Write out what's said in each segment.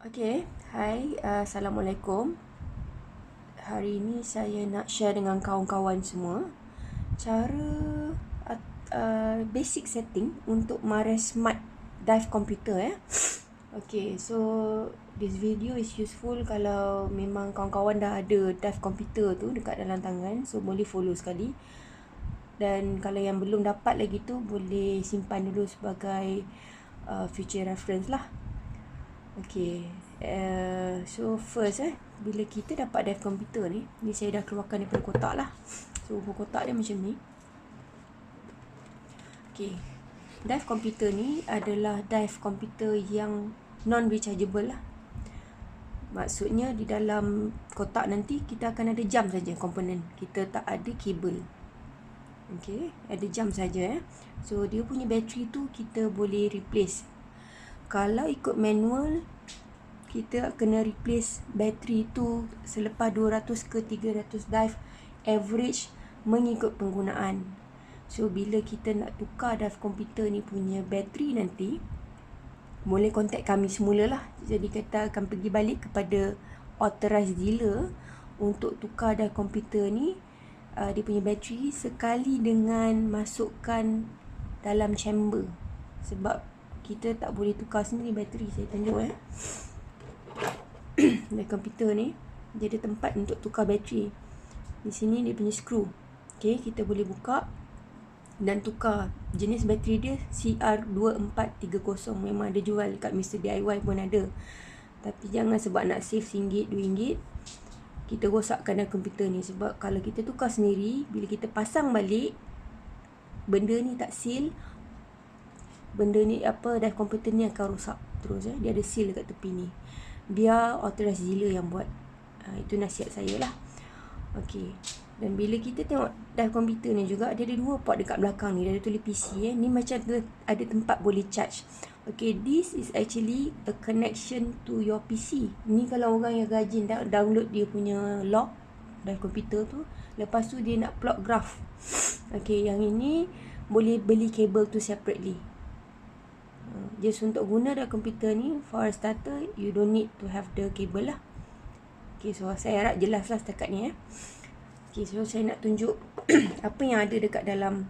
Okay, hai, Assalamualaikum. Hari ini saya nak share dengan kawan-kawan semua cara basic setting untuk Mares Smart Dive Computer. Okay, so this video is useful kalau memang kawan-kawan dah ada dive computer tu dekat dalam tangan, so boleh follow sekali. Dan kalau yang belum dapat lagi tu, boleh simpan dulu sebagai future reference lah. Okay, so first bila kita dapat dive computer ni saya dah keluarkan daripada kotak lah. So kotak dia macam ni. Okay, dive computer ni adalah dive computer yang non rechargeable lah. Maksudnya di dalam kotak nanti kita akan ada jam saja komponen, kita tak ada kabel. Okay, ada jam saja. So dia punya bateri tu kita boleh replace. Kalau ikut manual, kita kena replace bateri tu selepas 200 ke 300 dive, average mengikut penggunaan. So bila kita nak tukar dive computer ni punya bateri nanti, boleh contact kami semula lah. Jadi kita akan pergi balik kepada authorized dealer untuk tukar dive computer ni, dia punya bateri, sekali dengan masukkan dalam chamber. Sebab kita tak boleh tukar sendiri bateri. Saya tunjuk Dive computer ni dia ada tempat untuk tukar bateri. Di sini dia punya skru. Okay, kita boleh buka dan tukar. Jenis bateri dia CR2430. Memang ada jual kat Mr. DIY pun ada. Tapi jangan sebab nak save RM1, RM2, kita rosakkan dive computer ni. Sebab kalau kita tukar sendiri, bila kita pasang balik, benda ni tak seal, dive computer ni akan rosak terus. Dia ada seal dekat tepi ni. Biar authorized dealer yang buat. Itu nasihat saya lah. Okay. Dan bila kita tengok dive computer ni juga, dia ada dua port dekat belakang ni. Dia ada tulis PC. Ni macam ada tempat boleh charge. Okay, this is actually a connection to your PC. Ni kalau orang yang rajin download dia punya log dive computer tu, lepas tu dia nak plot graph. Okay, yang ini boleh beli kabel tu separately. Just untuk guna dive computer ni, for a starter, you don't need to have the cable lah. Okay, so saya harap jelas lah setakat ni. Okay, so saya nak tunjuk apa yang ada dekat dalam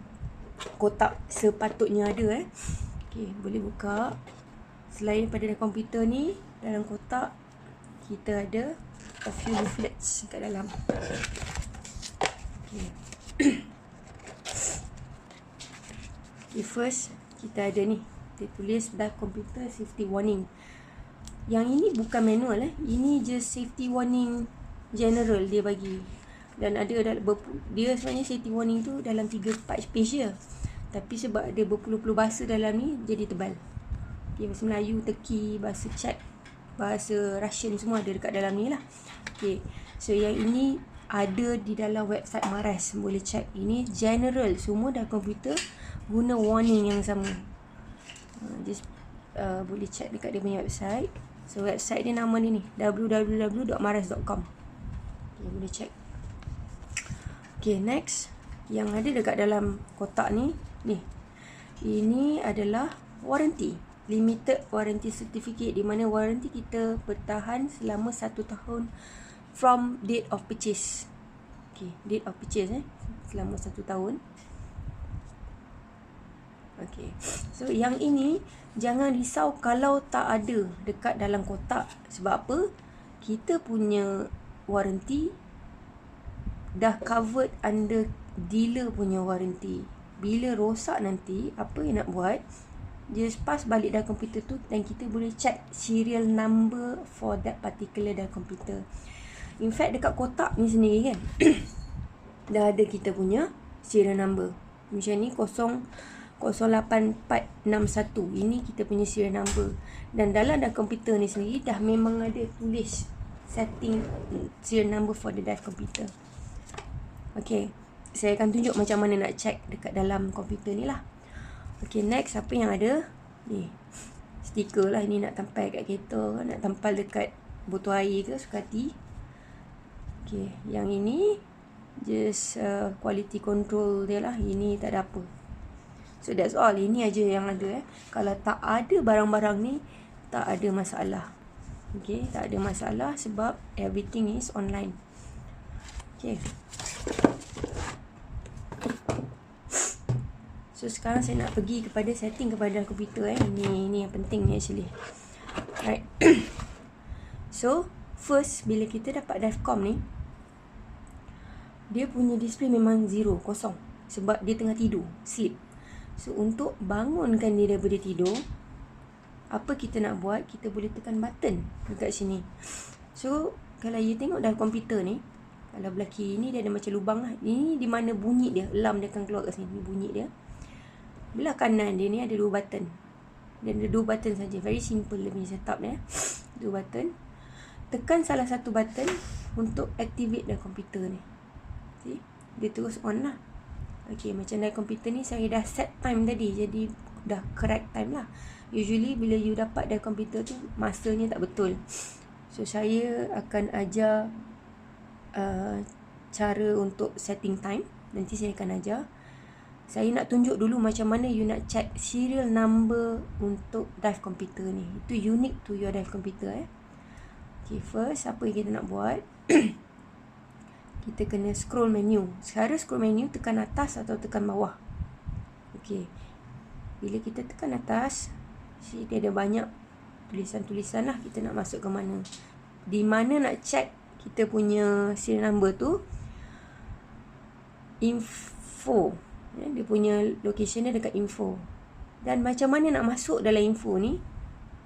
kotak sepatutnya ada. Okay, boleh buka. Selain daripada dive computer ni, dalam kotak kita ada a few leaflets kat dalam. Okay. Okay, first kita ada ni, dia tulis dive computer safety warning. Yang ini bukan manual ini just safety warning general dia bagi. Dan ada dia sebenarnya safety warning tu dalam 3-4 page je. Tapi sebab ada berpuluh-puluh bahasa dalam ni, jadi tebal. Okay, bahasa Melayu, Turki, bahasa Chad, bahasa Russian, semua ada dekat dalam ni lah. Okay, so yang ini ada di dalam website Mares, boleh check. Ini general, semua dah komputer guna warning yang sama. Just boleh check dekat dia punya website. So website dia nama dia ni, www.mares.com. Okay, boleh check. Okay, next, yang ada dekat dalam kotak ni, ini adalah warranty, limited warranty certificate, di mana warranty kita bertahan selama 1 tahun from date of purchase. Okay, date of purchase selama 1 tahun. Okay, so yang ini jangan risau kalau tak ada dekat dalam kotak. Sebab apa? Kita punya warranty dah covered under dealer punya warranty. Bila rosak nanti, apa yang nak buat, just pass balik dalam komputer tu dan kita boleh check serial number for that particular dalam komputer. In fact, dekat kotak ni sendiri kan dah ada kita punya serial number. Macam ni 08461. Ini kita punya serial number. Dan dalam dalam komputer ni sendiri dah memang ada tulis setting serial number for the dive computer. Okay, saya akan tunjuk macam mana nak check dekat dalam komputer ni lah. Okay, next, apa yang ada ni, stiker lah. Ini nak tampal kat kereta, nak tampal dekat botol air ke, suka hati. Okay, yang ini just quality control dia lah. Ini tak ada apa. So that's all. Ini aja yang ada. Kalau tak ada barang-barang ni, tak ada masalah. Okay, tak ada masalah sebab everything is online. Okay. So sekarang saya nak pergi kepada setting kepada komputer. Ini yang penting ni actually. Right. So first, bila kita dapat DiveCom ni, dia punya display memang zero, kosong. Sebab dia tengah tidur, sleep. So untuk bangunkan dia daripada tidur, apa kita nak buat? Kita boleh tekan button dekat sini. So kalau you tengok dalam komputer ni, kalau belah kiri ni dia ada macam lubang lah. Ini di mana bunyi dia, alarm dia akan keluar kat sini. Ni bunyi dia. Belah kanan dia ni ada 2 button. Dia ada 2 button saja. Very simple dia punya setup dia. 2 button. Tekan salah satu button untuk activate dalam komputer ni. See? Dia terus on lah. Okay, macam dalam komputer ni saya dah set time tadi. Jadi dah correct time lah. Usually bila you dapat dalam komputer tu, masanya tak betul. So saya akan ajar cara untuk setting time. Nanti saya akan ajar. Saya nak tunjuk dulu macam mana you nak check serial number untuk Dive komputer ni. Itu unique to your Dive komputer. Okay, first apa yang kita nak buat? Kita kena scroll menu. Sekarang scroll menu, tekan atas atau tekan bawah. Okay. Bila kita tekan atas, dia ada banyak tulisan-tulisan lah. Kita nak masuk ke mana. Di mana nak check kita punya serial number tu? Info. Dia punya location dia dekat info. Dan macam mana nak masuk dalam info ni?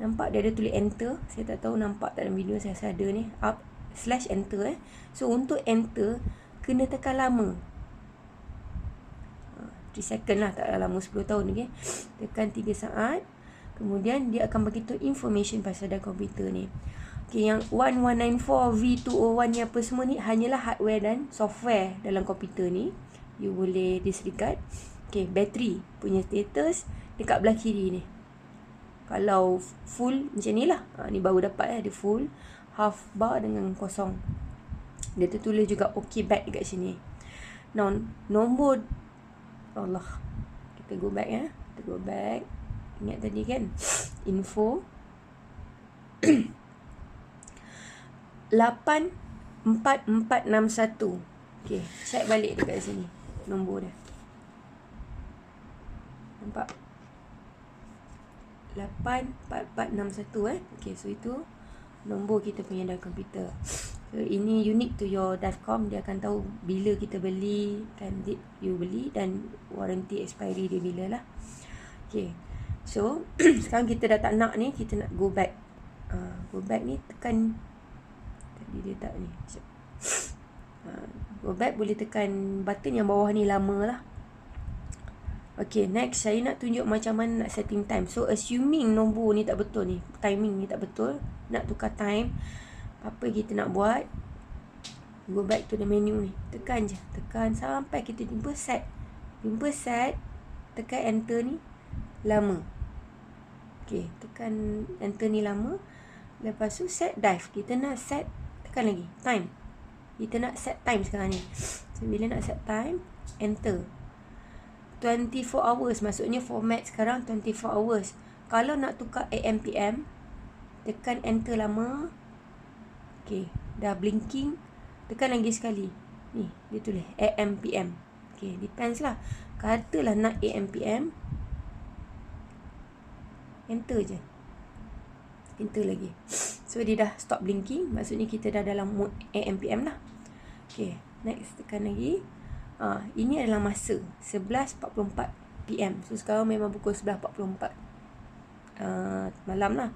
Nampak dia ada tulis enter. Saya tak tahu nampak tak dalam video saya ada ni. Up /enter. So untuk enter kena tekan lama. 3 second lah, tak lama 10 tahun. Okay? Tekan 3 saat. Kemudian dia akan beritahu information pasal dalam komputer ni. Okay, yang 1194 V201 ni apa semua ni hanyalah hardware dan software dalam komputer ni. You boleh disregard. Okay, battery punya status dekat belah kiri ni. Kalau full macam ni lah. Ni baru dapat ada full, half bar dengan kosong. Dia tertulis juga OK back dekat sini. Now, nombor Allah. Kita go back ya. Kita go back. Ingat tadi kan? Info 84461. Okay, check balik dekat sini nombor dia. Nampak? 84461 Okay, so itu nombor kita punya dalam komputer. So ini unique to your DiveCom. Dia akan tahu bila kita beli, kan date you beli, dan warranty expiry dia bila lah. Okay, so sekarang kita dah tak nak ni, kita nak go back. Go back ni tekan, tadi dia tak ni. Go back boleh tekan button yang bawah ni, lama lah. Okay, next saya nak tunjuk macam mana nak setting time. So assuming nombor ni tak betul ni, timing ni tak betul, nak tukar time, apa kita nak buat? Go back to the menu ni. Tekan je. Tekan sampai kita jumpa set. Jumpa set, tekan enter ni, lama. Okay, tekan enter ni lama. Lepas tu set dive. Kita nak set, tekan lagi, time. Kita nak set time sekarang ni. So bila nak set time, enter. 24 hours, maksudnya format sekarang 24 hours. Kalau nak tukar AM PM, tekan enter lama. Okay, dah blinking. Tekan lagi sekali. Ni, dia tulis AM PM. Okay, depends lah. Katalah nak AM PM, enter je. Enter lagi. So dia dah stop blinking. Maksudnya kita dah dalam mode AM PM lah. Okay, next tekan lagi. Ini adalah masa 11.44 PM. So sekarang memang pukul 11.44 malam lah.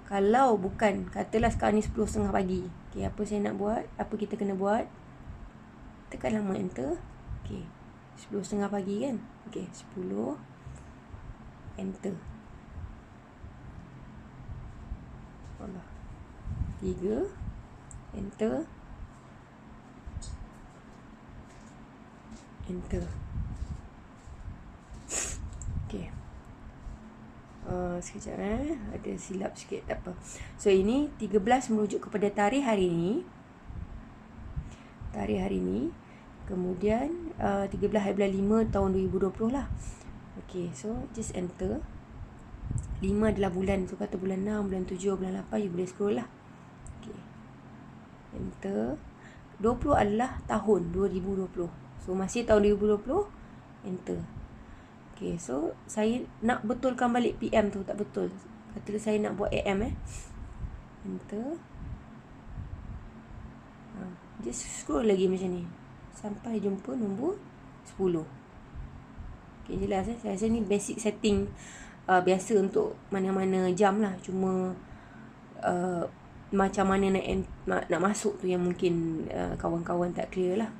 Kalau bukan, katalah sekarang ni 10.30 pagi. Okay, apa saya nak buat? Apa kita kena buat? Tekan lama enter. Okay, 10.30 pagi kan? Okay, 10 enter. Allah. 3 enter. Enter. Okay. Sekejap ada silap sikit, tak apa. So ini 13 merujuk kepada tarikh hari ni. Tarikh hari ni. Kemudian 13 hari bulan 5 tahun 2020 lah. Okay, so just enter. 5 adalah bulan. So kata bulan 6, bulan 7, bulan 8, you boleh scroll lah. enter. 20 adalah tahun 2020. So masih tahun 2020, enter. Okay, so saya nak betulkan balik PM tu, tak betul. Kata saya nak buat AM enter. Just scroll lagi macam ni sampai jumpa nombor 10. Okay, jelas saya rasa ni basic setting biasa untuk mana-mana jam lah. Cuma macam mana nak masuk tu yang mungkin kawan-kawan tak clear lah.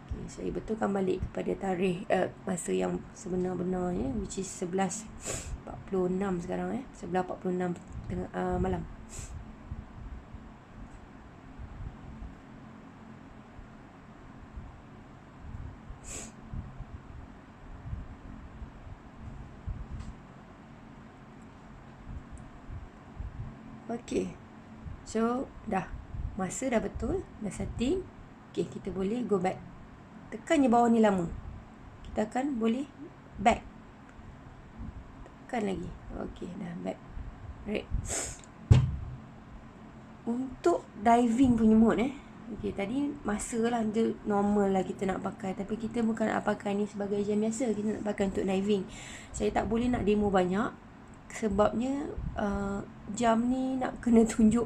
Okay, saya betulkan balik kepada tarikh masa yang sebenar-benarnya, which is 11.46 sekarang 11.46 malam. Okay, so dah masa dah betul, dah setting. Okay, kita boleh go back. Tekan je bawah ni lama, kita akan boleh back. Tekan lagi. Okay, dah back. Right. Untuk diving punya mode okay, tadi masa lah dia normal lah kita nak pakai, tapi kita bukan nak pakai ni sebagai jam biasa, kita nak pakai untuk diving. Saya tak boleh nak demo banyak sebabnya jam ni nak kena tunjuk,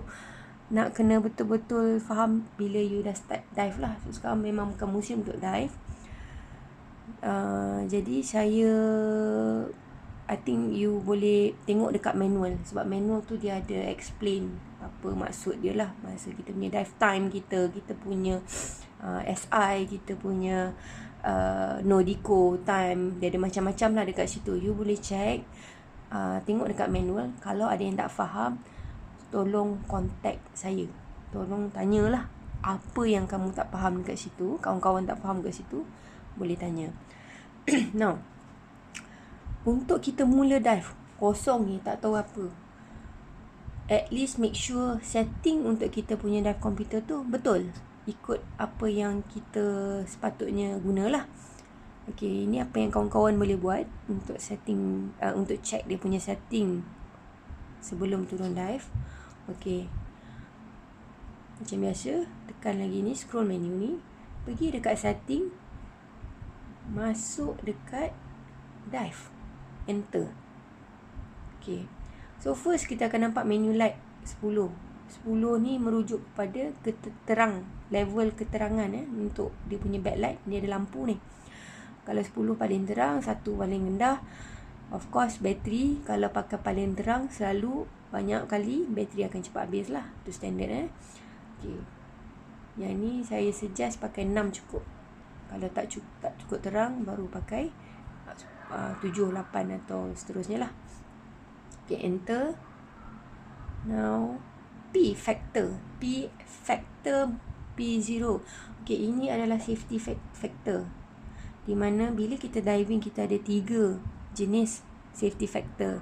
nak kena betul-betul faham bila you dah start dive lah. So sekarang memang bukan musim untuk dive. Jadi I think you boleh tengok dekat manual, sebab manual tu dia ada explain apa maksud dia lah. Masa kita punya dive time, kita punya SI, kita punya Nordico time, dia ada macam-macam lah dekat situ. You boleh check, tengok dekat manual. Kalau ada yang tak faham, tolong contact saya, tolong tanyalah apa yang kamu tak faham dekat situ, kawan-kawan tak faham dekat situ, boleh tanya. Now, untuk kita mula dive kosong ni, tak tahu apa, at least make sure setting untuk kita punya dive komputer tu betul, ikut apa yang kita sepatutnya gunalah. Okay, ini apa yang kawan-kawan boleh buat untuk setting, untuk check dia punya setting sebelum turun dive. Okay, macam biasa, tekan lagi ni, scroll menu ni, pergi dekat setting, masuk dekat dive, enter. Okay, so first kita akan nampak menu light 10 ni merujuk kepada terang, level keterangan untuk dia punya backlight. Dia ada lampu ni. Kalau 10 paling terang, 1 paling rendah. Of course bateri, kalau pakai paling terang selalu banyak kali bateri akan cepat habis lah. Itu standard Okay, yang ni saya suggest pakai 6 cukup. Kalau tak cukup terang, baru pakai 7, 8 atau seterusnya lah. Okay, enter. Now P factor P0. Okay, ini adalah safety factor, di mana bila kita diving, kita ada 3 jenis safety factor: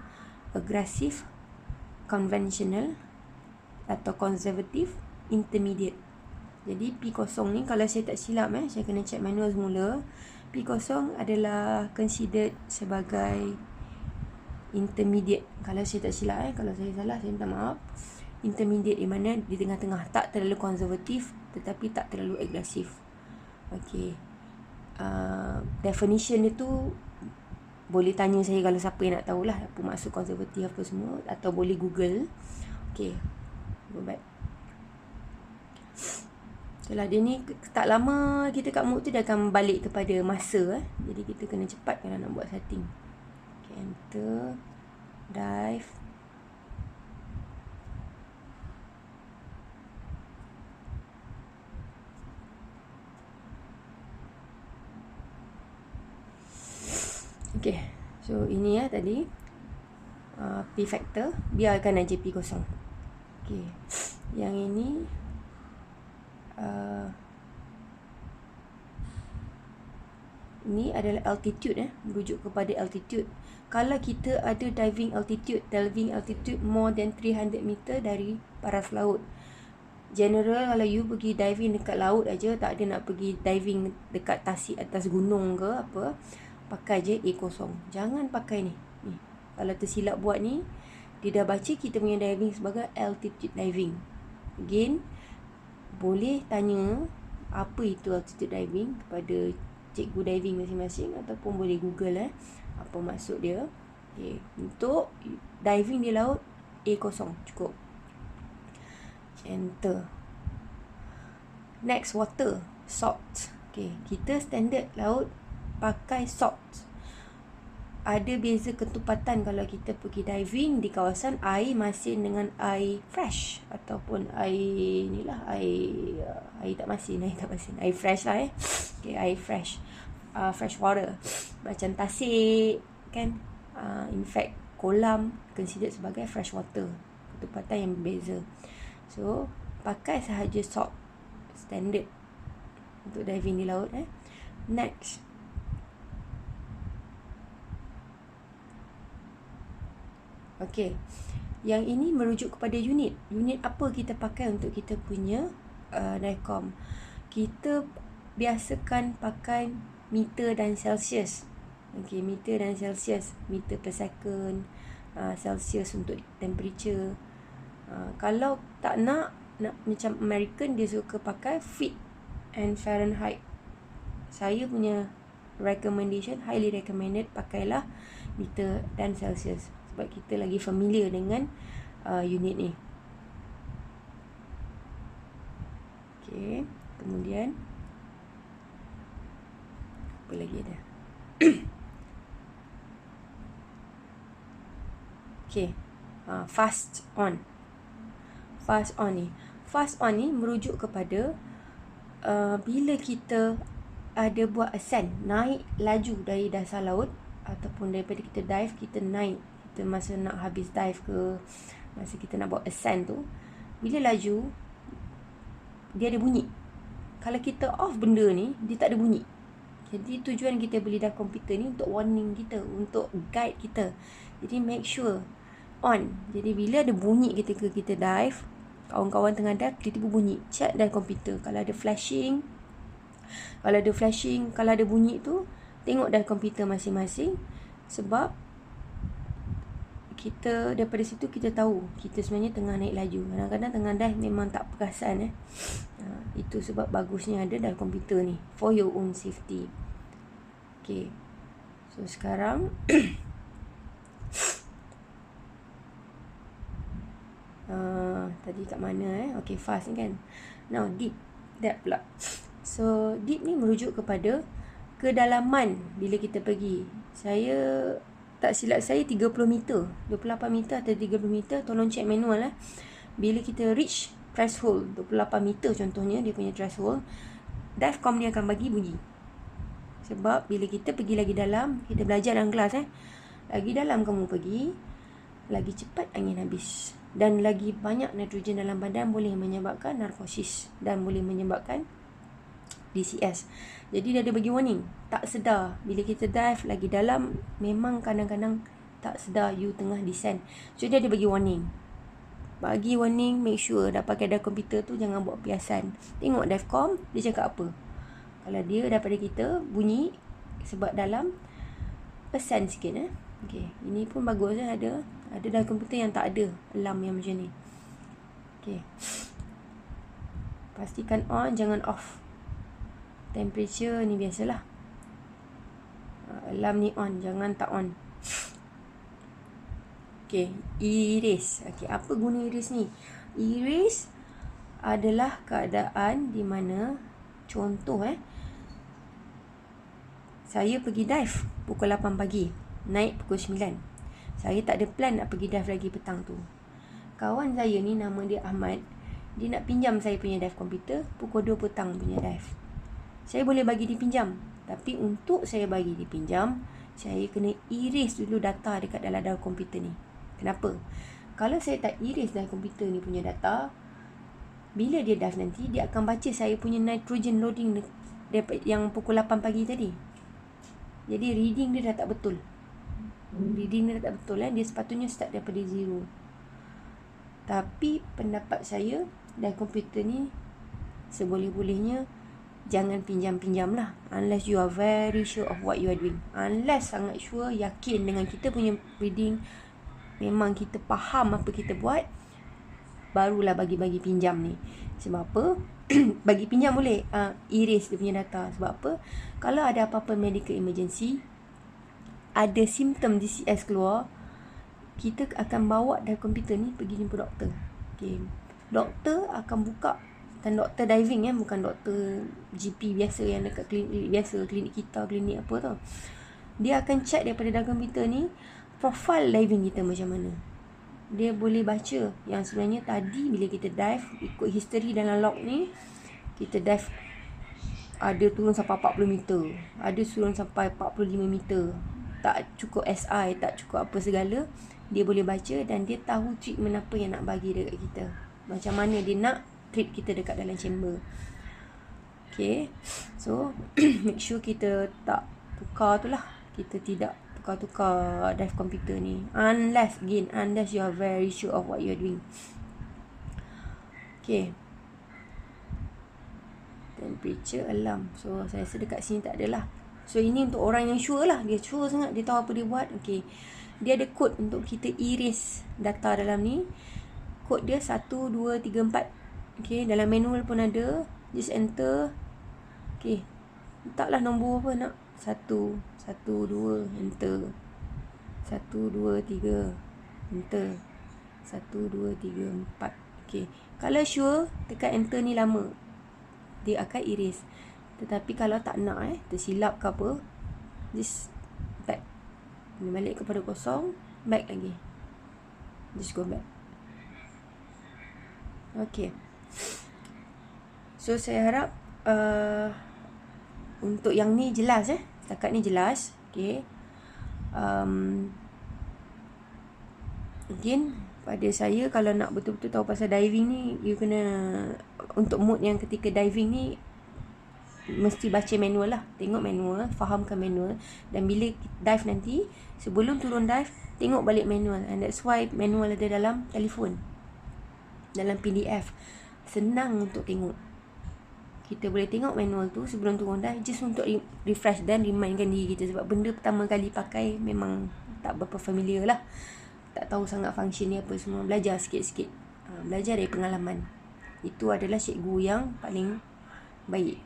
aggressive, conventional atau conservative, intermediate. Jadi P0 ni, kalau saya tak silap saya kena check manual semula, P0 adalah considered sebagai intermediate. Kalau saya tak silap kalau saya salah, saya minta maaf. Intermediate di mana di tengah-tengah, tak terlalu konservatif tetapi tak terlalu agresif. Okay, definition dia tu boleh tanya saya kalau siapa yang nak tahulah apa maksud konservatif apa semua, atau boleh Google. Okay, go back. Setelah dia ni tak lama kita kat mode tu, dia akan balik kepada masa Jadi kita kena cepat kalau nak buat setting. Okay, enter, dive. Okay, so ini tadi P factor, biarkan aja P0. Okay, yang ini ini adalah altitude merujuk kepada altitude. Kalau kita ada diving altitude more than 300 meter dari paras laut. General, kalau you pergi diving dekat laut aja, tak ada nak pergi diving dekat tasik atas gunung ke apa, pakai je A0. Jangan pakai ni. Kalau tersilap buat ni, dia dah baca kita punya diving sebagai altitude diving. Again, boleh tanya apa itu altitude diving kepada cikgu diving masing-masing, ataupun boleh google apa maksud dia. Okay. Untuk diving di laut, A kosong cukup. Enter. Next, water, salt. Okay, kita standard laut pakai salt. Ada beza ketupatan kalau kita pergi diving di kawasan air masin dengan air fresh, ataupun air air tak masin, air fresh lah Okay, air fresh, fresh water, macam tasik kan. In fact, kolam considered sebagai fresh water, ketupatan yang berbeza. So pakai sahaja salt standard untuk diving di laut. Next, okay, yang ini merujuk kepada unit. Unit apa kita pakai untuk kita punya divecom? Kita biasakan pakai meter dan celsius. Okay, meter dan celsius. Meter per second, celsius untuk temperature. Kalau tak nak macam American, dia suka pakai feet and Fahrenheit. Saya punya recommendation, highly recommended, pakailah meter dan celsius, sebab kita lagi familiar dengan unit ni. Okay, kemudian apa lagi ada? Okay, fast on. Fast on ni merujuk kepada bila kita ada buat ascent, naik laju dari dasar laut, ataupun daripada kita dive, kita naik, kita masa nak habis dive ke, masa kita nak buat ascent tu, bila laju dia ada bunyi. Kalau kita off benda ni, dia tak ada bunyi. Jadi tujuan kita beli dive computer ni untuk warning kita, untuk guide kita. Jadi make sure on. Jadi bila ada bunyi ketika kita dive, kawan-kawan tengah dive, tiba-tiba bunyi, check dive computer. Kalau ada flashing, kalau ada bunyi tu, tengok dive computer masing-masing. Sebab kita daripada situ kita tahu kita sebenarnya tengah naik laju. Kadang-kadang tengah dive memang tak perasan. Itu sebab bagusnya ada dive computer ni, for your own safety. Okay, so sekarang tadi kat mana Okay, fast ni kan. Now deep, depth pula. So deep ni merujuk kepada kedalaman bila kita pergi. Saya tak silap saya 30 meter, 28 meter atau 30 meter. Tolong check manual Bila kita reach threshold 28 meter contohnya, dia punya threshold, divecom dia akan bagi bunyi. Sebab bila kita pergi lagi dalam, kita belajar dalam kelas lagi dalam kamu pergi, lagi cepat angin habis, dan lagi banyak nitrogen dalam badan boleh menyebabkan narkosis dan boleh menyebabkan DCS. Jadi dia ada bagi warning, tak sedar. Bila kita dive lagi dalam, memang kadang-kadang tak sedar you tengah descend. So dia ada bagi warning. Make sure dah pakai dive computer tu, jangan buat biasan. Tengok divecom, dia cakap apa. Kalau dia daripada kita bunyi, sebab dalam, pesan sikit Okay, ini pun bagus ada dive computer yang tak ada alarm yang macam ni. Okay, pastikan on, jangan off. Temperature ni biasalah, alarm ni on, jangan tak on. Okay, erase. Okay, apa guna erase ni? Erase adalah keadaan di mana, contoh saya pergi dive pukul 8 pagi, naik pukul 9. Saya tak ada plan nak pergi dive lagi petang tu. Kawan saya ni nama dia Ahmad, dia nak pinjam saya punya dive computer pukul 2 petang punya dive. Saya boleh bagi dipinjam, tapi untuk saya bagi dipinjam, saya kena erase dulu data dekat dalam dive computer ni. Kenapa? Kalau saya tak erase dive computer ni punya data, bila dia dive nanti, dia akan baca saya punya nitrogen loading yang pukul 8 pagi tadi. Jadi reading dia dah tak betul. Dia sepatutnya start daripada 0. Tapi pendapat saya, dive computer ni seboleh-bolehnya jangan pinjam-pinjam lah, unless you are very sure of what you are doing. Unless sangat sure, yakin dengan kita punya reading, memang kita faham apa kita buat, barulah bagi-bagi pinjam ni. Sebab apa? Bagi pinjam boleh, erase dia punya data. Sebab apa? Kalau ada apa-apa medical emergency, ada simptom DCS keluar, kita akan bawa dari komputer ni pergi jumpa doktor. Okay. Doktor akan buka, dan doktor diving bukan doktor GP biasa yang dekat klinik biasa, klinik kita, klinik apa tau. Dia akan check daripada dalam komputer ni profile diving kita macam mana. Dia boleh baca yang sebenarnya tadi bila kita dive, ikut history dalam log ni, kita dive ada turun sampai 40 meter, ada turun sampai 45 meter, tak cukup SI, tak cukup apa segala. Dia boleh baca dan dia tahu treatment apa yang nak bagi dekat kita, macam mana dia nak treat kita dekat dalam chamber. Okay, so make sure kita tak tukar tu lah. Kita tidak tukar-tukar dive komputer ni, unless you are very sure of what you are doing. Okay, temperature alarm. So saya rasa dekat sini tak ada lah. So ini untuk orang yang sure lah, dia sure sangat, dia tahu apa dia buat. Okay, dia ada kod untuk kita erase data dalam ni. Kod dia 1, 2, 3, 4. Okay, dalam manual pun ada. Just enter. Okay, letaklah nombor apa nak. 1, 2, enter. 1, 2, 3, enter. 1, 2, 3, 4. Okay, kalau sure, tekan enter ni lama, dia akan erase. Tetapi kalau tak nak tersilap ke apa, just back. Balik kepada kosong, back lagi. Just go back. Okay. So saya harap untuk yang ni jelas setakat ni jelas. Okay. Again, pada saya kalau nak betul-betul tahu pasal diving ni, you kena, untuk mood yang ketika diving ni, mesti baca manual lah. Tengok manual, fahamkan manual. Dan bila dive nanti, sebelum turun dive, tengok balik manual. And that's why manual ada dalam telefon, dalam PDF. Senang untuk tengok. Kita boleh tengok manual tu sebelum turun dive, just untuk refresh dan remindkan diri kita. Sebab benda pertama kali pakai memang tak berapa familiar lah, tak tahu sangat function ni apa semua. Belajar sikit-sikit, belajar dari pengalaman. Itu adalah cikgu yang paling baik.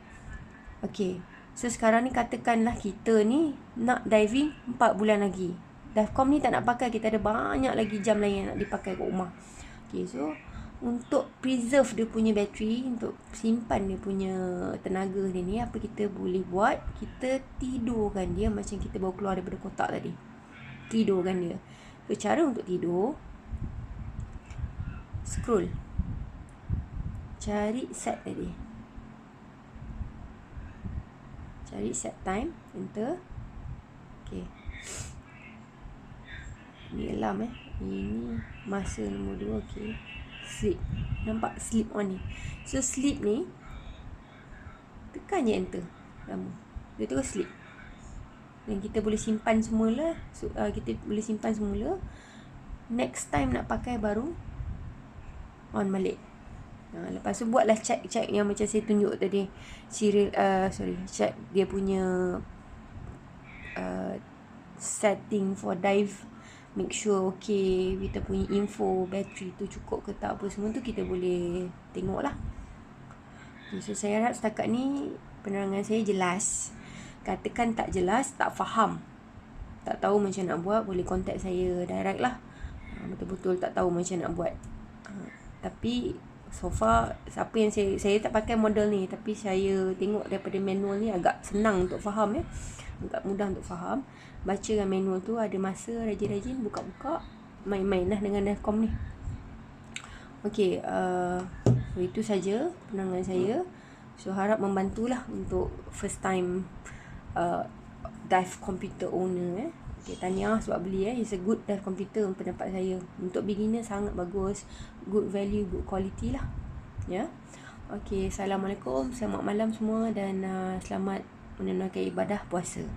Okay, so sekarang ni katakanlah kita ni nak diving 4 bulan lagi. Divecom ni tak nak pakai, kita ada banyak lagi jam lain yang nak dipakai kat rumah. Okay, so untuk preserve dia punya bateri, untuk simpan dia punya tenaga dia ni, apa kita boleh buat? Kita tidurkan dia macam kita baru keluar daripada kotak tadi. Tidurkan dia. So cara untuk tidur, scroll, cari set tadi, cari set time, enter. Okay, ni alarm ini masa nombor 2. Okay, sleep. Nampak sleep on ni. So sleep ni, tekan je enter, lama dia terus sleep. Dan kita boleh simpan semula. So, kita boleh simpan semula. Next time nak pakai baru on balik. Lepas tu buatlah check yang macam saya tunjuk tadi, check dia punya setting for dive. Make sure okay, kita punya info bateri tu cukup ke tak, apa semua tu kita boleh tengok lah. So saya harap setakat ni penerangan saya jelas. Katakan tak jelas, tak faham, tak tahu macam nak buat, boleh contact saya direct lah. Betul-betul tak tahu macam nak buat. Tapi so far, siapa yang saya tak pakai model ni, tapi saya tengok daripada manual ni agak senang untuk faham agak mudah untuk faham. Baca kan manual tu, ada masa rajin-rajin buka-buka, main-main lah dengan Divecom ni. Okay, so itu saja penerangan saya. So harap membantulah untuk first time dive computer owner. Okay, tahniah sebab beli it's a good dive computer pendapat saya. Untuk beginner sangat bagus, good value, good quality lah. Ya. Okay, Assalamualaikum, selamat malam semua dan selamat menunaikan ibadah puasa.